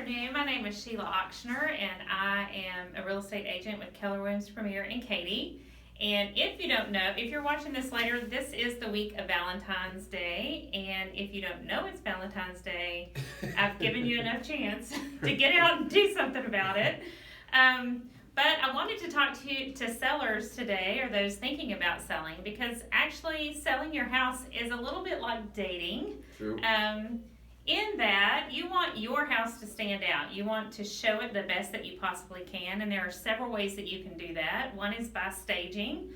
afternoon. My name is Sheila Ochsner, and I am a real estate agent with Keller Williams Premier in Katy. And if you don't know, if you're watching this later, this is the week of Valentine's Day. And if you don't know it's Valentine's Day, I've given you enough chance to get out and do something about it. But I wanted to talk to sellers today, or those thinking about selling, because actually selling your house is a little bit like dating. True. In that you want your house to stand out. You want to show it the best that you possibly can, and there are several ways that you can do that. One is by staging,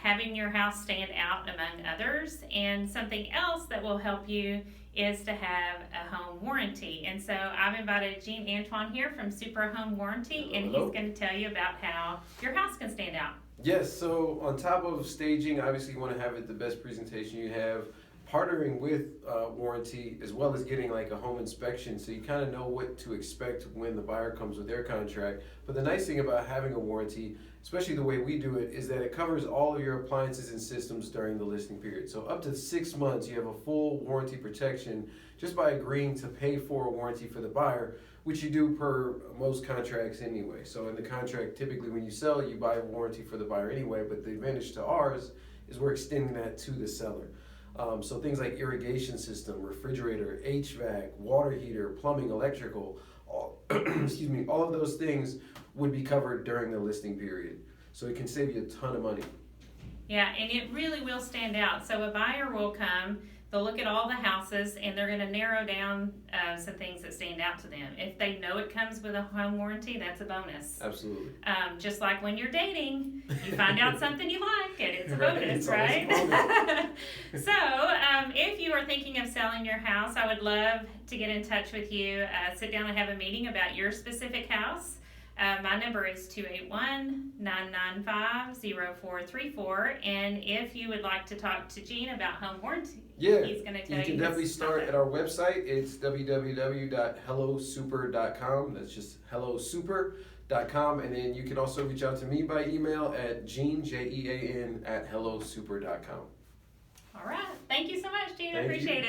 having your house stand out among others, and something else that will help you is to have a home warranty. And so I've invited Gene Antoine here from Super Home Warranty, and Hello. he's going to tell you about how your house can stand out. Yes, so on top of staging, obviously you want to have it the best presentation you have. Partnering with warranty, as well as getting like a home inspection, so you kind of know what to expect when the buyer comes with their contract. But the nice thing about having a warranty, especially the way we do it, is that it covers all of your appliances and systems during the listing period. So up to 6 months, you have a full warranty protection just by agreeing to pay for a warranty for the buyer, which you do per most contracts anyway. So in the contract, typically when you sell, you buy a warranty for the buyer anyway, but the advantage to ours is we're extending that to the seller. So things like irrigation system, refrigerator, HVAC, water heater, plumbing, electrical, all, excuse me, all of those things would be covered during the listing period. So it can save you a ton of money. Yeah, and it really will stand out. So a buyer will come, they'll look at all the houses, and they're going to narrow down some things that stand out to them. If they know it comes with a home warranty, that's a bonus. Absolutely. Just like when you're dating, you find out something you like, and it's a Right, bonus, it's always right? a bonus. So if you are thinking of selling your house, I would love to get in touch with you, sit down and have a meeting about your specific house. My number is 281-995-0434, and if you would like to talk to Gene about home warranty, he's going to tell you. You can definitely start at our website. It's www.hellosuper.com. That's just hellosuper.com, and then you can also reach out to me by email at Jean, Jean, @hellosuper.com. All right. Thank you so much, Gene. I Thank you. appreciate it.